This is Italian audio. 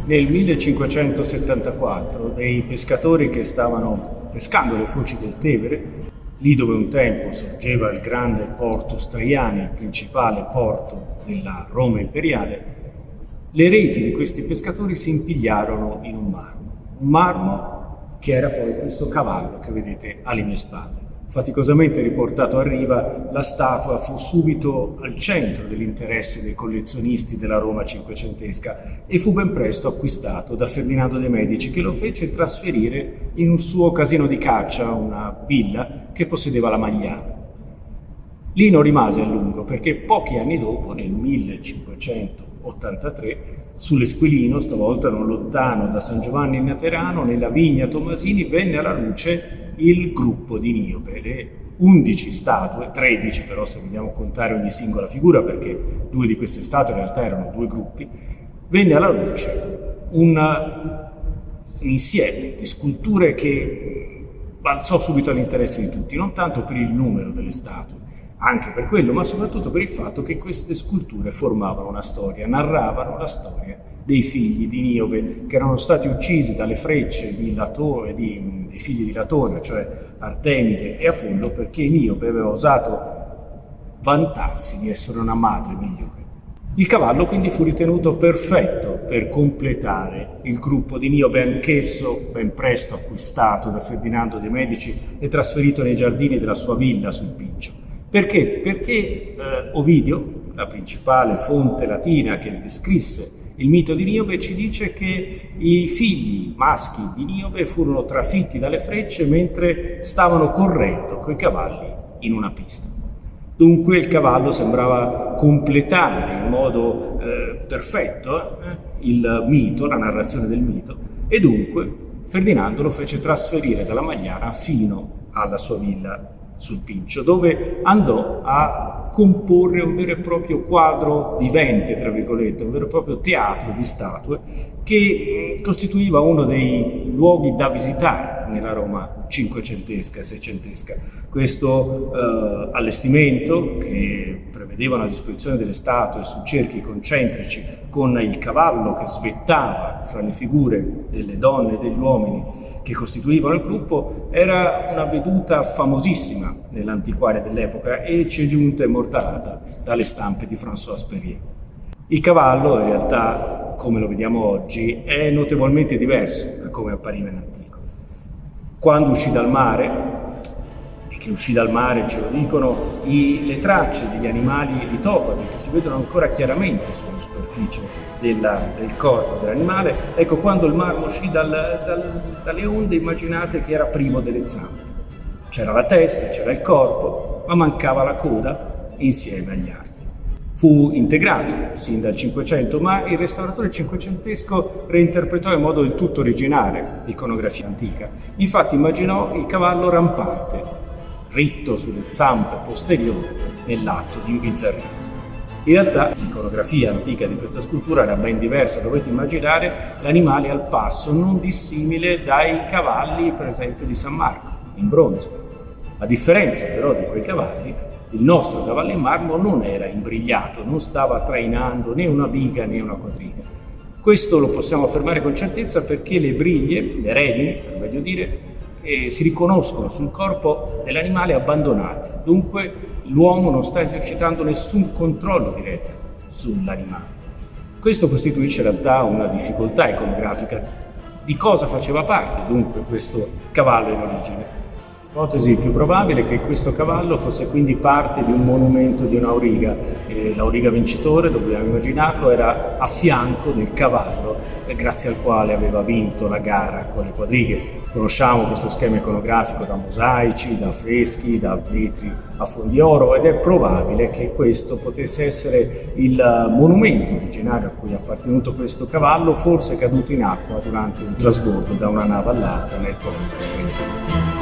Nel 1574 dei pescatori che stavano pescando le foci del Tevere, lì dove un tempo sorgeva il grande Portus Traiani, il principale porto della Roma imperiale, le reti di questi pescatori si impigliarono in un marmo che era poi questo cavallo che vedete alle mie spalle. Faticosamente riportato a riva, la statua fu subito al centro dell'interesse dei collezionisti della Roma cinquecentesca e fu ben presto acquistato da Ferdinando de' Medici, che lo fece trasferire in un suo casino di caccia, una villa che possedeva la Magliana. Lì non rimase a lungo perché pochi anni dopo, nel 1583, sull'Esquilino, stavolta non lontano da San Giovanni in Laterano, nella vigna Tommasini, venne alla luce il gruppo di Niobe, le 11 statue, 13 però se vogliamo contare ogni singola figura, perché 2 di queste statue in realtà erano 2 gruppi, venne alla luce un insieme di sculture che balzò subito all'interesse di tutti, non tanto per il numero delle statue, anche per quello, ma soprattutto per il fatto che queste sculture formavano una storia, narravano la storia dei figli di Niobe, che erano stati uccisi dalle frecce dei figli di Latona, cioè Artemide e Apollo, perché Niobe aveva osato vantarsi di essere una madre migliore. Il cavallo quindi fu ritenuto perfetto per completare il gruppo di Niobe, anch'esso ben presto acquistato da Ferdinando de' Medici e trasferito nei giardini della sua villa sul Pincio. Perché? Perché Ovidio, la principale fonte latina che descrisse il mito di Niobe, ci dice che i figli maschi di Niobe furono trafitti dalle frecce mentre stavano correndo coi cavalli in una pista. Dunque il cavallo sembrava completare in modo perfetto il mito, la narrazione del mito, e dunque Ferdinando lo fece trasferire dalla Magliana fino alla sua villa sul Pincio, dove andò a comporre un vero e proprio quadro vivente, tra virgolette, un vero e proprio teatro di statue che costituiva uno dei luoghi da visitare nella Roma cinquecentesca e seicentesca. Questo allestimento, che prevedeva una disposizione delle statue su cerchi concentrici con il cavallo che svettava fra le figure delle donne e degli uomini che costituivano il gruppo, era una veduta famosissima nell'antiquaria dell'epoca e ci è giunta immortalata dalle stampe di François Perrier. Il cavallo, in realtà, come lo vediamo oggi, è notevolmente diverso da come appariva in antico. Quando uscì dal mare, e che uscì dal mare ce lo dicono le tracce degli animali litofagi che si vedono ancora chiaramente sulla superficie del corpo dell'animale, ecco, quando il marmo uscì dalle onde, immaginate che era privo delle zampe. C'era la testa, c'era il corpo, ma mancava la coda insieme agli arti. Fu integrato sin dal Cinquecento, ma il restauratore cinquecentesco reinterpretò in modo del tutto originale l'iconografia antica. Infatti immaginò il cavallo rampante, ritto sulle zampe posteriori nell'atto di imbizzarrirsi. In realtà l'iconografia antica di questa scultura era ben diversa, dovete immaginare l'animale al passo, non dissimile dai cavalli per esempio di San Marco, in bronzo. A differenza però di quei cavalli, il nostro cavallo in marmo non era imbrigliato, non stava trainando né una biga né una quadriga. Questo lo possiamo affermare con certezza perché le briglie, le redini per meglio dire, si riconoscono sul corpo dell'animale abbandonati. Dunque l'uomo non sta esercitando nessun controllo diretto sull'animale. Questo costituisce in realtà una difficoltà iconografica. Di cosa faceva parte dunque questo cavallo in origine? L'ipotesi più probabile è che questo cavallo fosse quindi parte di un monumento di un'auriga. L'auriga vincitore, dobbiamo immaginarlo, era a fianco del cavallo grazie al quale aveva vinto la gara con le quadrighe. Conosciamo questo schema iconografico da mosaici, da affreschi, da vetri a fondi oro, ed è probabile che questo potesse essere il monumento originario a cui è appartenuto questo cavallo, forse caduto in acqua durante un trasbordo da una nave all'altra nel porto Strega.